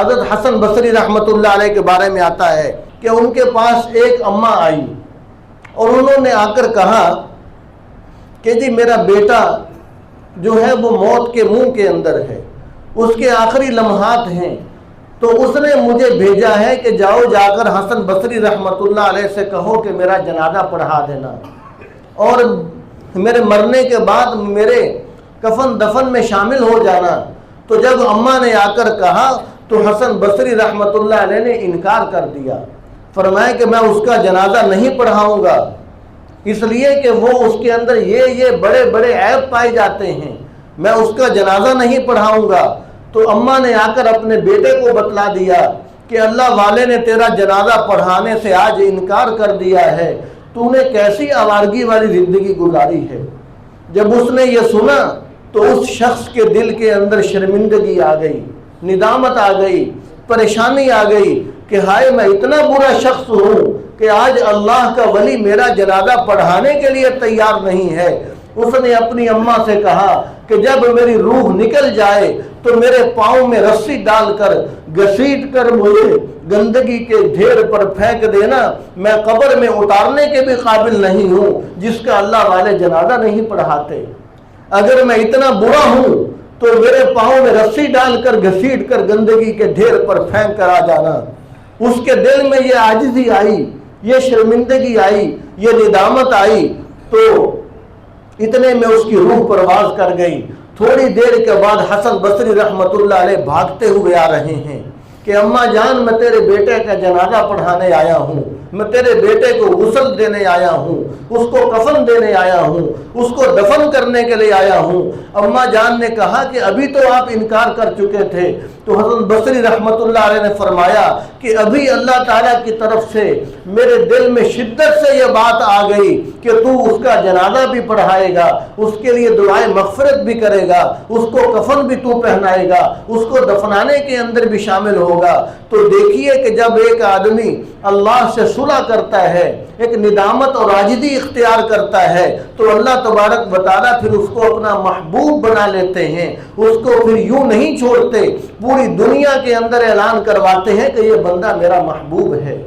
حضرت حسن بصری رحمۃ اللہ علیہ کے بارے میں آتا ہے کہ ان کے پاس ایک اماں آئی اور انہوں نے آ کر کہا کہ جی میرا بیٹا جو ہے وہ موت کے منہ کے اندر ہے، اس کے آخری لمحات ہیں، تو اس نے مجھے بھیجا ہے کہ جاؤ جا کر حسن بصری رحمۃ اللہ علیہ سے کہو کہ میرا جنازہ پڑھا دینا اور میرے مرنے کے بعد میرے کفن دفن میں شامل ہو جانا۔ تو جب اماں نے آ کر کہا تو حسن بصری رحمۃ اللہ علیہ نے انکار کر دیا، فرمایا کہ میں اس کا جنازہ نہیں پڑھاؤں گا، اس لیے کہ وہ اس کے اندر یہ بڑے بڑے عیب پائے جاتے ہیں، میں اس کا جنازہ نہیں پڑھاؤں گا۔ تو اماں نے آ کر اپنے بیٹے کو بتلا دیا کہ اللہ والے نے تیرا جنازہ پڑھانے سے آج انکار کر دیا ہے، تو نے کیسی آوارگی والی زندگی گزاری ہے۔ جب اس نے یہ سنا تو اس شخص کے دل کے اندر شرمندگی آ گئی، ندامت آ گئی، پریشانی آ گئی کہ ہائے میں اتنا برا شخص ہوں کہ آج اللہ کا ولی میرا جنازہ پڑھانے کے لیے تیار نہیں ہے۔ اس نے اپنی اماں سے کہا کہ جب میری روح نکل جائے تو میرے پاؤں میں رسی ڈال کر گھسیٹ کر مجھے گندگی کے ڈھیر پر پھینک دینا، میں قبر میں اتارنے کے بھی قابل نہیں ہوں جس کا اللہ والے جنازہ نہیں پڑھاتے۔ اگر میں اتنا برا ہوں تو میرے پاؤں میں رسی ڈال کر گھسیٹ کر گندگی کے ڈھیر پر پھینک کر آ جانا۔ اس کے دل میں یہ عاجزی آئی، یہ شرمندگی آئی، یہ ندامت آئی، تو اتنے میں اس کی روح پرواز کر گئی۔ تھوڑی دیر کے بعد حسن بصری رحمۃ اللہ علیہ بھاگتے ہوئے آ رہے ہیں کہ اماں جان میں تیرے بیٹے کا جنازہ پڑھانے آیا ہوں، میں تیرے بیٹے کو غسل دینے آیا ہوں، اس کو کفن دینے آیا ہوں، اس کو دفن کرنے کے لیے آیا ہوں۔ اماں جان نے کہا کہ ابھی تو آپ انکار کر چکے تھے۔ تو حسن بصری رحمۃ اللہ علیہ نے فرمایا کہ ابھی اللہ تعالیٰ کی طرف سے میرے دل میں شدت سے یہ بات آ گئی کہ تو اس کا جنازہ بھی پڑھائے گا، اس کے لیے دعائے مغفرت بھی کرے گا، اس کو کفن بھی تو پہنائے گا، اس کو دفنانے کے اندر بھی شامل ہوگا۔ تو دیکھیے کہ جب ایک آدمی اللہ سے صلح کرتا ہے، ایک ندامت اور عاجزی اختیار کرتا ہے، تو اللہ تبارک و تعالیٰ پھر اس کو اپنا محبوب بنا لیتے ہیں، اس کو پھر یوں نہیں چھوڑتے، پوری دنیا کے اندر اعلان کرواتے ہیں کہ یہ بندہ میرا محبوب ہے۔